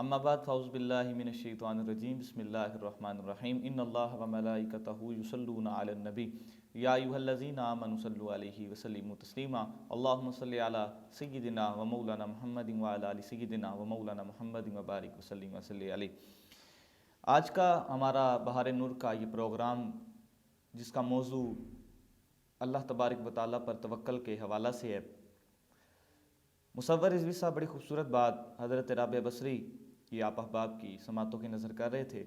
اما بعد فاعوذ باللہ من الشیطان الرجیم بسم اللہ الرحمن الرحیم ان اللہ وملائکتہ یصلون علی النبی یا ایھا الذین آمنوا صلوا علیہ وسلموا تسلیما اللہم صلی علی سیدنا و مولانا محمد وعلی آل سیدنا و مولانا محمد وبارک وسلم وصلی علیہ۔ آج کا ہمارا بہار نور کا یہ پروگرام، جس کا موضوع اللہ تبارک و تعالیٰ پر توکل کے حوالہ سے ہے، مصور رضوی صاحب بڑی خوبصورت بات حضرت رابعہ بصری یہ آپ احباب کی سماعتوں کی نظر کر رہے تھے۔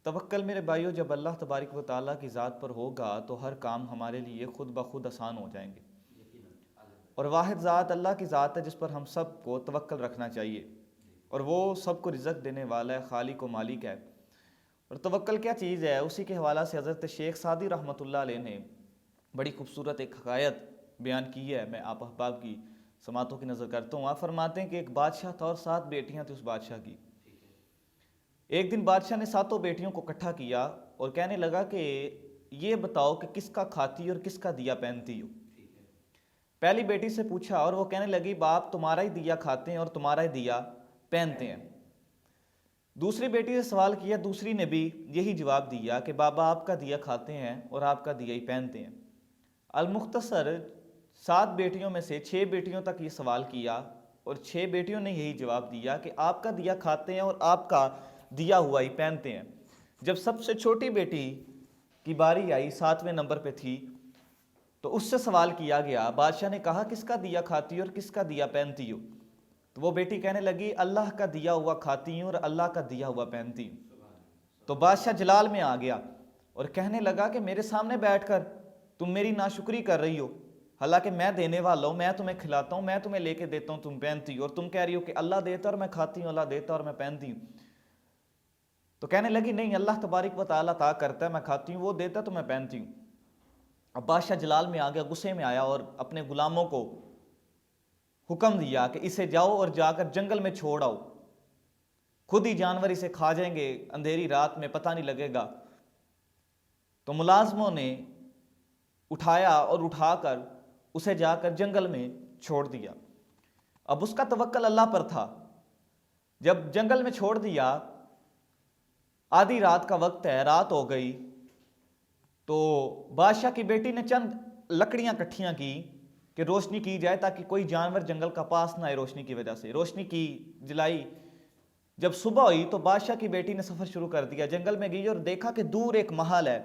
توکل میرے بھائیو جب اللہ تبارک و تعالیٰ کی ذات پر ہوگا تو ہر کام ہمارے لیے خود بخود آسان ہو جائیں گے، اور واحد ذات اللہ کی ذات ہے جس پر ہم سب کو توکل رکھنا چاہیے، اور وہ سب کو رزق دینے والا ہے، خالق و مالک ہے۔ اور توکل کیا چیز ہے، اسی کے حوالہ سے حضرت شیخ سعدی رحمۃ اللہ علیہ نے بڑی خوبصورت ایک حکایت بیان کی ہے، میں آپ احباب کی سماعتوں کی نظر کرتا ہوں۔ آپ فرماتے ہیں کہ ایک بادشاہ تھا اور 7 بیٹیاں تھیں اس بادشاہ کی۔ ایک دن بادشاہ نے 7 بیٹیوں کو اکٹھا کیا اور کہنے لگا کہ یہ بتاؤ کہ کس کا کھاتی اور کس کا دیا پہنتی ہو۔ پہلی بیٹی سے پوچھا اور وہ کہنے لگی باپ تمہارا ہی دیا کھاتے ہیں اور تمہارا ہی دیا پہنتے ہیں۔ دوسری بیٹی سے سوال کیا، دوسری نے بھی یہی جواب دیا کہ بابا آپ کا دیا کھاتے ہیں اور آپ کا دیا ہی پہنتے ہیں۔ المختصر 7 بیٹیوں میں سے 6 بیٹیوں تک یہ سوال کیا اور 6 بیٹیوں نے یہی جواب دیا کہ آپ کا دیا کھاتے ہیں اور آپ کا دیا ہوا ہی پہنتے ہیں۔ جب سب سے چھوٹی بیٹی کی باری آئی، 7ویں نمبر پہ تھی، تو اس سے سوال کیا گیا، بادشاہ نے کہا کس کا دیا کھاتی ہو اور کس کا دیا پہنتی ہو؟ تو وہ بیٹی کہنے لگی اللہ کا دیا ہوا کھاتی ہوں اور اللہ کا دیا ہوا پہنتی ہوں۔ تو بادشاہ جلال میں آ گیا اور کہنے لگا کہ میرے سامنے بیٹھ کر تم میری ناشکری کر رہی ہو، حالانکہ میں دینے والا ہوں، میں تمہیں کھلاتا ہوں، میں تمہیں لے کے دیتا ہوں، تم پہنتی ہو، اور تم کہہ رہی ہو کہ اللہ دیتا اور میں کھاتی ہوں، اللہ دیتا اور میں پہنتی ہوں۔ تو کہنے لگی نہیں، اللہ تبارک و تعالیٰ عطا کرتا ہے، میں کھاتی ہوں، وہ دیتا تو میں پہنتی ہوں۔ اب بادشاہ جلال میں آ گیا، غصے میں آیا اور اپنے غلاموں کو حکم دیا کہ اسے جاؤ اور جا کر جنگل میں چھوڑ آؤ، خود ہی جانور اسے کھا جائیں گے، اندھیری رات میں پتہ نہیں لگے گا۔ تو ملازموں نے اٹھایا اور اٹھا کر اسے جا کر جنگل میں چھوڑ دیا۔ اب اس کا توکل اللہ پر تھا۔ جب جنگل میں چھوڑ دیا، آدھی رات کا وقت ہے، رات ہو گئی، تو بادشاہ کی بیٹی نے چند لکڑیاں کٹھیاں کی کہ روشنی کی جائے تاکہ کوئی جانور جنگل کا پاس نہ آئے روشنی کی وجہ سے۔ روشنی کی جلائی، جب صبح ہوئی تو بادشاہ کی بیٹی نے سفر شروع کر دیا، جنگل میں گئی اور دیکھا کہ دور ایک محل ہے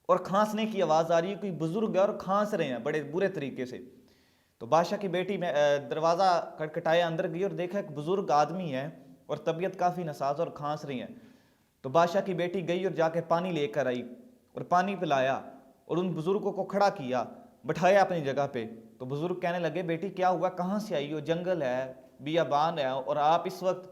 اور کھانسنے کی آواز آ رہی ہے، کوئی بزرگ ہے اور کھانس رہے ہیں بڑے برے طریقے سے۔ تو بادشاہ کی بیٹی میں دروازہ کھٹکھٹایا، اندر گئی اور دیکھا ایک بزرگ آدمی ہے اور طبیعت کافی ناساز اور کھانس رہی ہیں۔ تو بادشاہ کی بیٹی گئی اور جا کے پانی لے کر آئی اور پانی پلایا اور ان بزرگوں کو کھڑا کیا، بٹھایا اپنی جگہ پہ۔ تو بزرگ کہنے لگے بیٹی کیا ہوا، کہاں سے آئی ہو، جنگل ہے، بیابان ہے اور آپ اس وقت؟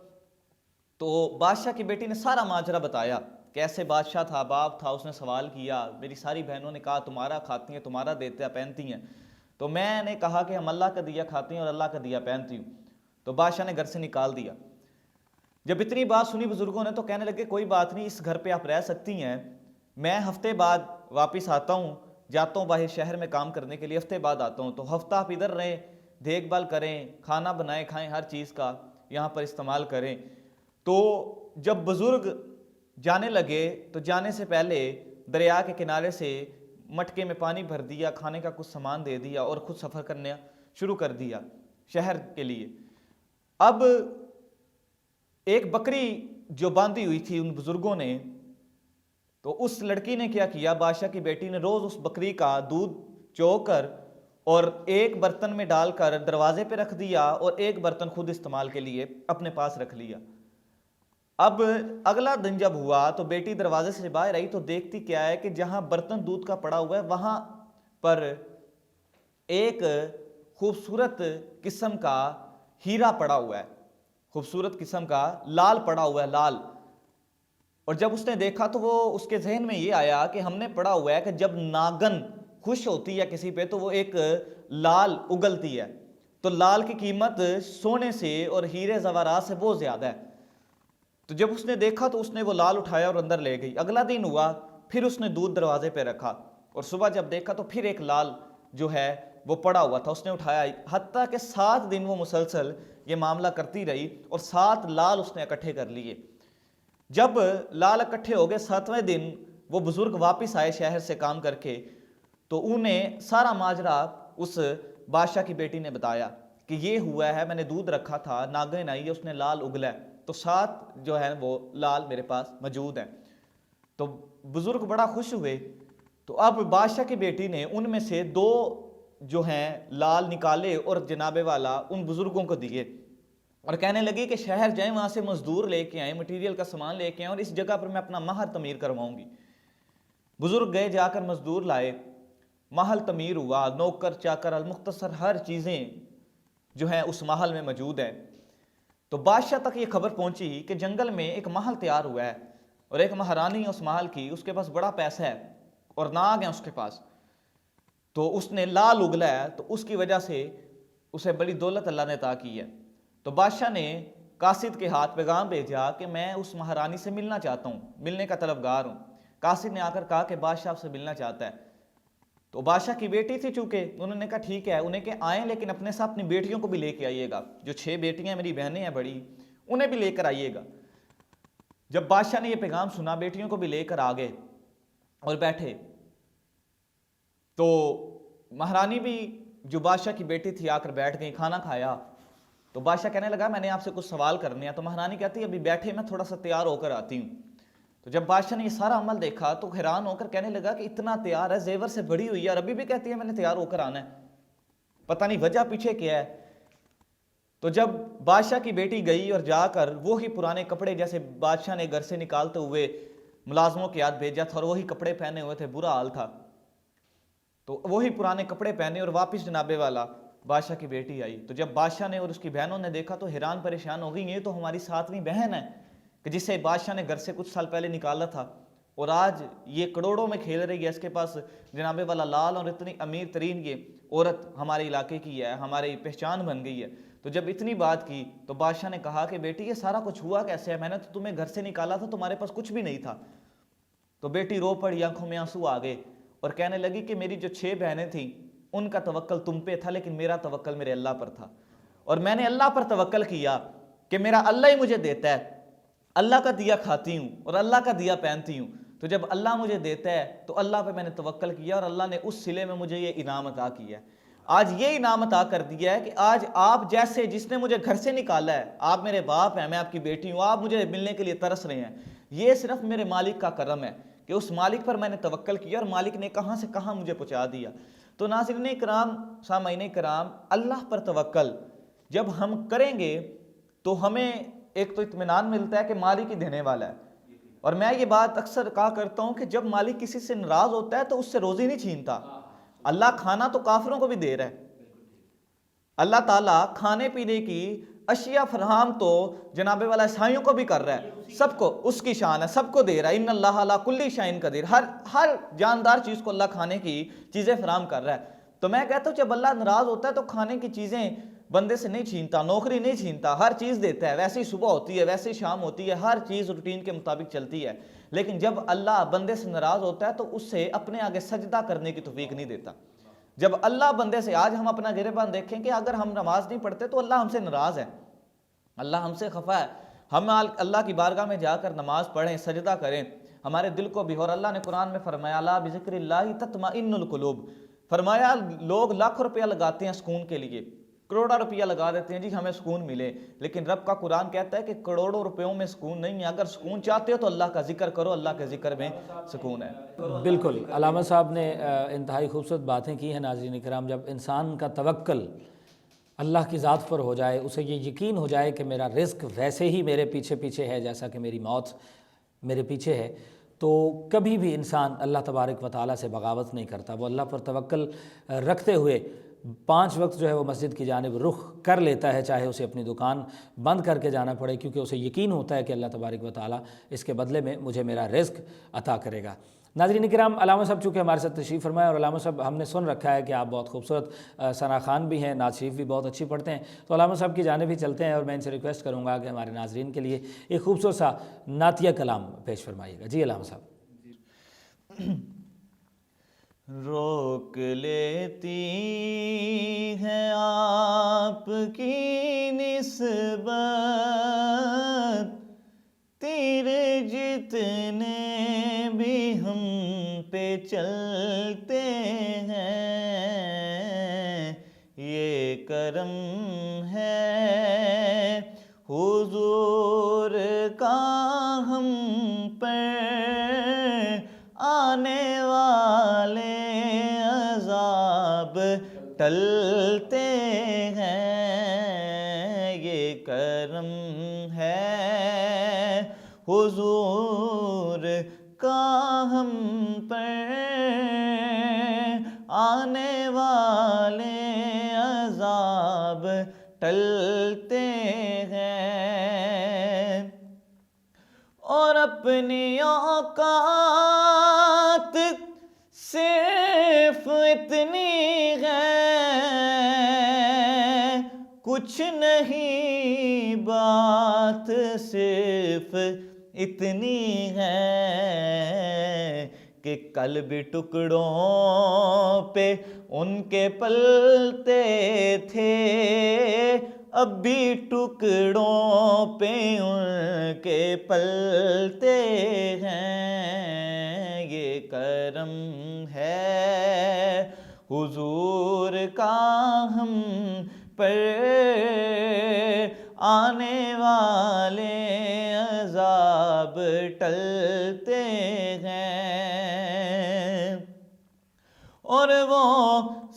تو بادشاہ کی بیٹی نے سارا ماجرا بتایا، کیسے بادشاہ تھا، باپ تھا، اس نے سوال کیا، میری ساری بہنوں نے کہا تمہارا کھاتی ہیں، تمہارا دیتے ہیں، پہنتی ہیں، تو میں نے کہا کہ ہم اللہ کا دیا کھاتی ہیں اور اللہ کا دیا پہنتی ہوں۔ تو بادشاہ نے گھر سے نکال دیا۔ جب اتنی بات سنی بزرگوں نے تو کہنے لگے کوئی بات نہیں، اس گھر پہ آپ رہ سکتی ہیں، میں ہفتے بعد واپس آتا ہوں، جاتا ہوں باہر شہر میں کام کرنے کے لیے، ہفتے بعد آتا ہوں، تو ہفتہ آپ ادھر رہیں، دیکھ بھال کریں، کھانا بنائیں کھائیں، ہر چیز کا یہاں پر استعمال کریں۔ تو جب بزرگ جانے لگے تو جانے سے پہلے دریا کے کنارے سے مٹکے میں پانی بھر دیا، کھانے کا کچھ سامان دے دیا اور خود سفر کرنا شروع کر دیا شہر کے لیے۔ اب ایک بکری جو باندھی ہوئی تھی ان بزرگوں نے، تو اس لڑکی نے کیا کیا، بادشاہ کی بیٹی نے روز اس بکری کا دودھ چو کر اور ایک برتن میں ڈال کر دروازے پہ رکھ دیا اور ایک برتن خود استعمال کے لیے اپنے پاس رکھ لیا۔ اب اگلا دن جب ہوا تو بیٹی دروازے سے باہر آئی تو دیکھتی کیا ہے کہ جہاں برتن دودھ کا پڑا ہوا ہے وہاں پر ایک خوبصورت قسم کا ہیرا پڑا ہوا ہے، خوبصورت قسم کا لال پڑا ہوا ہے، لال۔ اور جب اس نے دیکھا تو وہ اس کے ذہن میں یہ آیا کہ ہم نے پڑھا ہوا ہے کہ جب ناگن خوش ہوتی ہے کسی پہ تو وہ ایک لال اگلتی ہے، تو لال کی قیمت سونے سے اور ہیرے زیورات سے بہت زیادہ ہے۔ تو جب اس نے دیکھا تو اس نے وہ لال اٹھایا اور اندر لے گئی۔ اگلا دن ہوا، پھر اس نے دودھ دروازے پہ رکھا اور صبح جب دیکھا تو پھر ایک لال جو ہے وہ پڑا ہوا تھا، اس نے اٹھایا، حتیٰ کہ 7 دن وہ مسلسل یہ معاملہ کرتی رہی اور 7 لال اس نے اکٹھے کر لیے۔ جب لال اکٹھے ہو گئے 7ویں دن وہ بزرگ واپس آئے شہر سے کام کر کے، تو انہیں سارا ماجرا اس بادشاہ کی بیٹی نے بتایا کہ یہ ہوا ہے، میں نے دودھ رکھا تھا، ناگن آئی ہے، اس نے لال اگلا ہے، تو 7 جو ہے وہ لال میرے پاس موجود ہیں۔ تو بزرگ بڑا خوش ہوئے۔ تو اب بادشاہ کی بیٹی نے ان میں سے 2 جو ہیں لال نکالے اور جناب والا ان بزرگوں کو دیے، اور کہنے لگی کہ شہر جائیں، وہاں سے مزدور لے کے آئیں، مٹیریل کا سامان لے کے آئیں، اور اس جگہ پر میں اپنا محل تعمیر کرواؤں گی۔ بزرگ گئے، جا کر مزدور لائے، محل تعمیر ہوا، نوکر چاکر المختصر ہر چیزیں جو ہیں اس محل میں موجود ہیں۔ تو بادشاہ تک یہ خبر پہنچی کہ جنگل میں ایک محل تیار ہوا ہے اور ایک مہارانی ہے اس محل کی، اس کے پاس بڑا پیسہ ہے اور ناگ ہیں اس کے پاس، تو اس نے لال اگلا ہے، تو اس کی وجہ سے اسے بڑی دولت اللہ نے عطا کی ہے۔ تو بادشاہ نے قاصد کے ہاتھ پیغام بھیجا کہ میں اس مہارانی سے ملنا چاہتا ہوں، ملنے کا طلبگار ہوں۔ قاصد نے آ کر کہا کہ بادشاہ آپ سے ملنا چاہتا ہے۔ تو بادشاہ کی بیٹی تھی چونکہ، انہوں نے کہا ٹھیک ہے، انہیں کہ آئیں لیکن اپنے ساتھ اپنی بیٹیوں کو بھی لے کے آئیے گا، جو 6 بیٹیاں میری بہنیں ہیں بڑی، انہیں بھی لے کر آئیے گا۔ جب بادشاہ نے یہ پیغام سنا، بیٹیوں کو بھی لے کر آگئے اور بیٹھے، تو مہارانی بھی جو بادشاہ کی بیٹی تھی آ کر بیٹھ گئی، کھانا کھایا۔ تو بادشاہ کہنے لگا میں نے آپ سے کچھ سوال کرنے ہیں، تو مہارانی کہتی ابھی بیٹھے، میں تھوڑا سا تیار ہو کر آتی ہوں۔ تو جب بادشاہ نے یہ سارا عمل دیکھا تو حیران ہو کر کہنے لگا کہ اتنا تیار ہے، زیور سے بڑی ہوئی ہے اور ابھی بھی کہتی ہے میں نے تیار ہو کر آنا ہے، پتہ نہیں وجہ پیچھے کیا ہے۔ تو جب بادشاہ کی بیٹی گئی اور جا کر وہی پرانے کپڑے جیسے بادشاہ نے گھر سے نکالتے ہوئے ملازموں کے ہاتھ بھیجا تھا اور وہی کپڑے پہنے ہوئے تھے، برا حال تھا، تو وہی پرانے کپڑے پہنے اور واپس جناب والا بادشاہ کی بیٹی آئی۔ تو جب بادشاہ نے اور اس کی بہنوں نے دیکھا تو حیران پریشان ہو گئی، یہ تو ہماری 7ویں بہن ہے کہ جسے بادشاہ نے گھر سے کچھ سال پہلے نکالا تھا، اور آج یہ کروڑوں میں کھیل رہی ہے، اس کے پاس جناب والا لال، اور اتنی امیر ترین یہ عورت ہمارے علاقے کی ہے، ہماری پہچان بن گئی ہے۔ تو جب اتنی بات کی تو بادشاہ نے کہا کہ بیٹی یہ سارا کچھ ہوا کیسے ہے، میں نے تو تمہیں گھر سے نکالا تھا، تمہارے پاس کچھ بھی نہیں تھا۔ تو بیٹی رو پڑی، آنکھوں میں آنسو آ گئے اور کہنے لگی کہ میری جو 6 بہنیں تھیں ان کا توکل تم پہ تھا، لیکن میرا توکل میرے اللہ پر تھا، اور میں نے اللہ پر توکل کیا کہ میرا اللہ ہی مجھے دیتا ہے، اللہ کا دیا کھاتی ہوں اور اللہ کا دیا پہنتی ہوں، تو جب اللہ مجھے دیتا ہے تو اللہ پہ میں نے توکل کیا اور اللہ نے اس صلے میں مجھے یہ انعام عطا کیا ہے۔ آج یہ انعام عطا کر دیا ہے کہ آج آپ جیسے جس نے مجھے گھر سے نکالا ہے، آپ میرے باپ ہیں، میں آپ کی بیٹی ہوں، آپ مجھے ملنے کے لیے ترس رہے ہیں، یہ صرف میرے مالک کا کرم ہے کہ اس مالک پر میں نے توکل کیا اور مالک نے کہاں سے کہاں مجھے پہنچا دیا۔ تو ناظرین کرام، سامعین کرام، اللہ پر توکل جب ہم کریں گے تو ہمیں ایک تو اطمینان ملتا ہے کہ مالک ہی دینے والا ہے، اور میں یہ بات اکثر کہا کرتا ہوں کہ جب مالک کسی سے ناراض ہوتا ہے تو اس سے روزی نہیں چھینتا۔ اللہ کھانا تو کافروں کو بھی دے رہا ہے، اللہ تعالیٰ کھانے پینے کی اشیاء فراہم تو جناب والا عیسائیوں کو بھی کر رہا ہے، سب کو اس کی شان ہے، سب کو دے رہا ہے، ان اللہ علی کل شیء قدیر، ہر جاندار چیز کو اللہ کھانے کی چیزیں فراہم کر رہا ہے۔ تو میں کہتا ہوں جب اللہ ناراض ہوتا ہے تو کھانے کی چیزیں بندے سے نہیں چھینتا، نوکری نہیں چھینتا، ہر چیز دیتا ہے، ویسے ہی صبح ہوتی ہے، ویسے ہی شام ہوتی ہے، ہر چیز روٹین کے مطابق چلتی ہے۔ لیکن جب اللہ بندے سے ناراض ہوتا ہے تو اس سے اپنے آگے سجدہ کرنے کی توفیق نہیں دیتا۔ جب اللہ بندے سے، آج ہم اپنا گریبان دیکھیں کہ اگر ہم نماز نہیں پڑھتے تو اللہ ہم سے ناراض ہے، اللہ ہم سے خفا ہے۔ ہم اللہ کی بارگاہ میں جا کر نماز پڑھیں، سجدہ کریں، ہمارے دل کو بھی، اور اللہ نے قرآن میں فرمایا الا بذکر اللہ تطمئن القلوب، فرمایا لوگ لاکھوں روپیہ لگاتے ہیں سکون کے لیے، کروڑوں روپیہ لگا دیتے ہیں جی ہمیں سکون ملے، لیکن رب کا قرآن کہتا ہے کہ کروڑوں روپیوں میں سکون نہیں ہے، اگر سکون چاہتے ہو تو اللہ کا ذکر کرو، اللہ کے ذکر میں سکون ہے۔ بالکل، علامہ صاحب نے انتہائی خوبصورت باتیں کی ہیں۔ ناظرین کرام، جب انسان کا توکل اللہ کی ذات پر ہو جائے، اسے یہ یقین ہو جائے کہ میرا رزق ویسے ہی میرے پیچھے پیچھے ہے جیسا کہ میری موت میرے پیچھے ہے، تو کبھی بھی انسان اللہ تبارک و تعالیٰ سے بغاوت نہیں کرتا، وہ اللہ پر توکل رکھتے ہوئے 5 وقت جو ہے وہ مسجد کی جانب رخ کر لیتا ہے، چاہے اسے اپنی دکان بند کر کے جانا پڑے، کیونکہ اسے یقین ہوتا ہے کہ اللہ تبارک و تعالیٰ اس کے بدلے میں مجھے میرا رزق عطا کرے گا۔ ناظرین کرام، علامہ صاحب چونکہ ہمارے ساتھ تشریف فرمائے، اور علامہ صاحب ہم نے سن رکھا ہے کہ آپ بہت خوبصورت ثنا خوان بھی ہیں، نعت شریف بھی بہت اچھی پڑھتے ہیں، تو علامہ صاحب کی جانب ہی چلتے ہیں اور میں ان سے ریکویسٹ کروں گا کہ ہمارے ناظرین کے لیے ایک خوبصورت سا نعتیہ کلام پیش فرمائیے گا۔ جی علامہ صاحب۔ روک لیتی ہے آپ کی نسبت، تیر جتنے بھی ہم پہ چلتے ہیں، یہ کرم ہے حضور کا ہم پر، آنے والے عذاب ٹلتے ہیں، یہ کرم ہے حضور کا ہم پر، آنے والے عذاب ٹلتے ہیں، اور اپنی اوقات صرف اتنی ہے، کچھ نہیں بات صرف اتنی ہے، کہ کل بھی ٹکڑوں پہ ان کے پلتے تھے، اب بھی ٹکڑوں پہ ان کے پلتے ہیں، یہ کرم ہے حضور کا ہم پر، آنے والے عذاب ٹلتے ہیں، اور وہ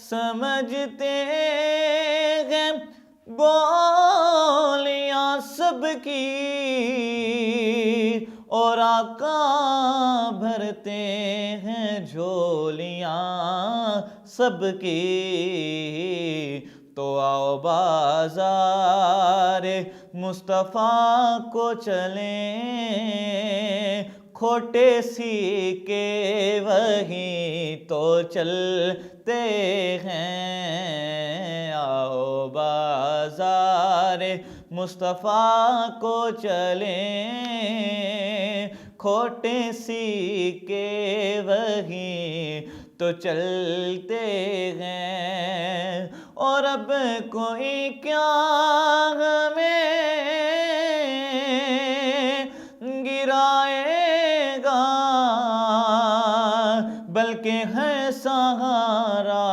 سمجھتے ہیں بولیاں سب کی، اور آقا بھرتے ہیں جھولیاں سب کی، تو آؤ بازار مصطفیٰ کو چلیں، کھوٹے سیکے وہیں تو چلتے ہیں، آؤ بازار مصطفیٰ کو چلیں، کھوٹے سیکے وہیں تو چلتے ہیں، اور اب کوئی کیا ہمیں گرائے گا، بلکہ ہے سہارا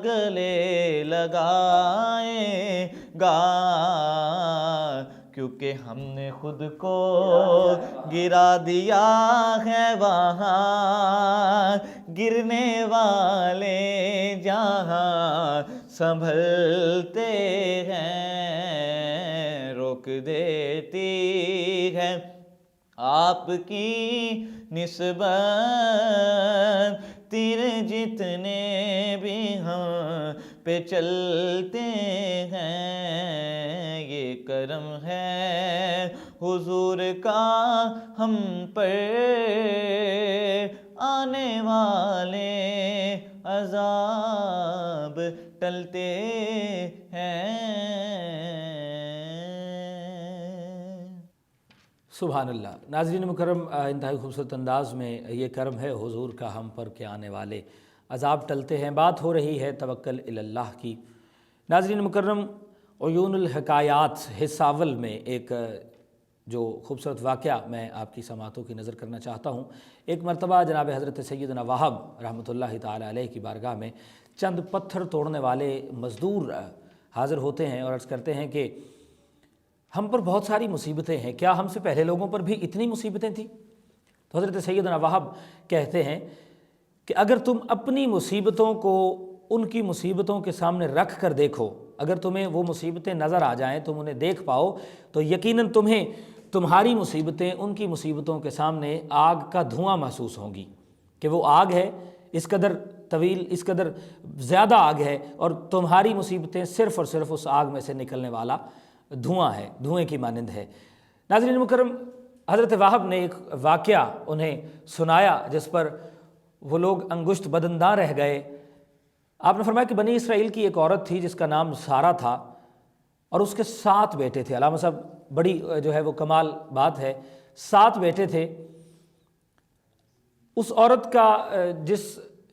گلے لگائے گا، کیونکہ ہم نے خود کو گرا دیا ہے وہاں، گرنے والے جہاں سنبھلتے ہیں، روک دیتی ہے آپ کی نسبت، تیر جتنے بھی ہم پہ چلتے ہیں، یہ کرم ہے حضور کا ہم پر، آنے والے عذاب ٹلتے ہیں۔ سبحان اللہ۔ ناظرین مکرم، انتہائی خوبصورت انداز میں یہ کرم ہے حضور کا ہم پر کہ آنے والے عذاب ٹلتے ہیں۔ بات ہو رہی ہے توکل الی اللہ کی۔ ناظرین مکرم، عیون الحکایات حصہ اول میں ایک جو خوبصورت واقعہ میں آپ کی سماعتوں کی نظر کرنا چاہتا ہوں۔ ایک مرتبہ جناب حضرت سیدنا وہب رحمۃ اللہ تعالی علیہ کی بارگاہ میں چند پتھر توڑنے والے مزدور حاضر ہوتے ہیں اور عرض کرتے ہیں کہ ہم پر بہت ساری مصیبتیں ہیں، کیا ہم سے پہلے لوگوں پر بھی اتنی مصیبتیں تھیں؟ تو حضرت سیدنا وہب کہتے ہیں کہ اگر تم اپنی مصیبتوں کو ان کی مصیبتوں کے سامنے رکھ کر دیکھو، اگر تمہیں وہ مصیبتیں نظر آ جائیں، تم انہیں دیکھ پاؤ، تو یقیناً تمہیں تمہاری مصیبتیں ان کی مصیبتوں کے سامنے آگ کا دھواں محسوس ہوں گی، کہ وہ آگ ہے اس قدر طویل، اس قدر زیادہ آگ ہے، اور تمہاری مصیبتیں صرف اور صرف اس آگ میں سے نکلنے والا دھواں ہے، دھوئیں کی مانند ہے۔ ناظرین مکرم، حضرت وہب نے ایک واقعہ انہیں سنایا جس پر وہ لوگ انگشت بدنداں رہ گئے۔ آپ نے فرمایا کہ بنی اسرائیل کی ایک عورت تھی جس کا نام سارہ تھا، اور اس کے 7 بیٹے تھے۔ علامہ صاحب، بڑی جو ہے وہ کمال بات ہے، 7 بیٹے تھے۔ اس عورت کا جس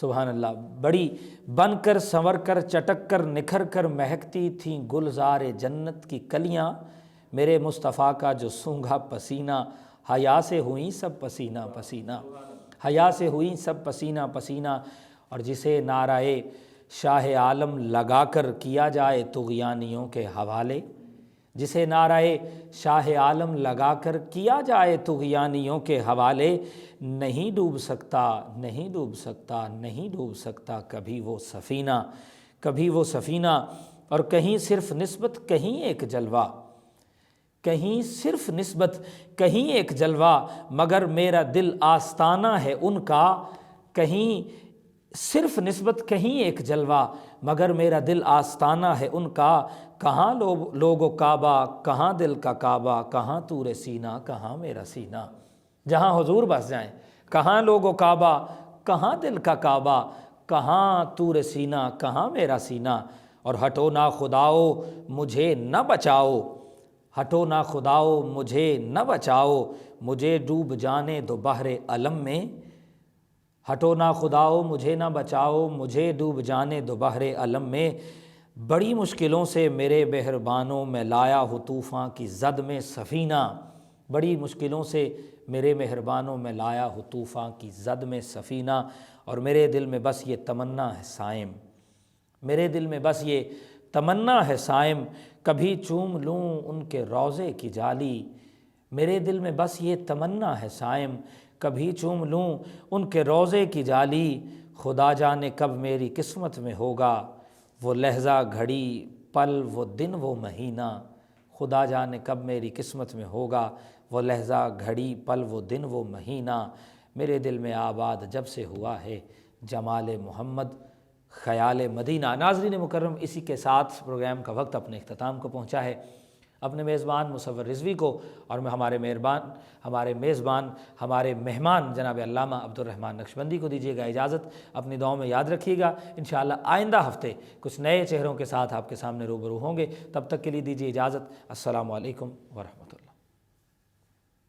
سبحان اللہ، بڑی بن کر سنور کر چٹک کر نکھر کر مہکتی تھیں گلزار جنت کی کلیاں، میرے مصطفیٰ کا جو سونگھا پسینہ، حیا سے ہوئیں سب پسینہ پسینہ، حیا سے ہوئیں سب پسینہ پسینہ۔ اور جسے نعرہ شاہ عالم لگا کر کیا جائے طغیانیوں کے حوالے، جسے نعرہ شاہ عالم لگا کر کیا جائے طغیانیوں کے حوالے، نہیں ڈوب سکتا نہیں ڈوب سکتا نہیں ڈوب سکتا کبھی وہ سفینہ، کبھی وہ سفینہ۔ اور کہیں صرف نسبت کہیں ایک جلوہ، کہیں صرف نسبت کہیں ایک جلوہ، مگر میرا دل آستانہ ہے ان کا، کہیں صرف نسبت کہیں ایک جلوہ، مگر میرا دل آستانہ ہے ان کا۔ کہاں لوگ و کعبہ، کہاں دل کا کعبہ، کہاں طور سینہ، کہاں میرا سینہ۔ جہاں حضور بس جائیں، کہاں لوگ و کعبہ، کہاں دل کا کعبہ، کہاں طور سینہ، کہاں میرا سینہ۔ اور ہٹو نہ خداؤ مجھے نہ بچاؤ، ہٹو نہ خداؤ مجھے نہ بچاؤ، مجھے ڈوب جانے دو بحر علم میں، ہٹو نہ خداؤ مجھے نہ بچاؤ، مجھے ڈوب جانے دو بحر علم میں۔ بڑی مشکلوں سے میرے مہربانوں میں لایا ہوں طوفان کی زد میں سفینہ، بڑی مشکلوں سے میرے مہربانوں میں لایا ہوں طوفان کی زد میں سفینہ۔ اور میرے دل میں بس یہ تمنا ہے صائم، میرے دل میں بس یہ تمنا ہے صائم، کبھی چوم لوں ان کے روضے کی جالی، میرے دل میں بس یہ تمنا ہے صائم، کبھی چوم لوں ان کے روضے کی جالی۔ خدا جانے کب میری قسمت میں ہوگا وہ لحظہ گھڑی پل وہ دن وہ مہینہ، خدا جانے کب میری قسمت میں ہوگا وہ لحظہ گھڑی پل وہ دن وہ مہینہ۔ میرے دل میں آباد جب سے ہوا ہے جمال محمد خیال مدینہ۔ ناظرین مکرم، اسی کے ساتھ پروگرام کا وقت اپنے اختتام کو پہنچا ہے۔ اپنے میزبان مصور رضوی کو اور ہمارے میزبان ہمارے مہمان جناب علامہ عبدالرحمن نقشبندی کو دیجیے گا اجازت۔ اپنی دعاؤں میں یاد رکھیے گا، انشاءاللہ آئندہ ہفتے کچھ نئے چہروں کے ساتھ آپ کے سامنے روبرو ہوں گے۔ تب تک کے لیے دیجیے اجازت۔ السلام علیکم ورحمۃ اللہ۔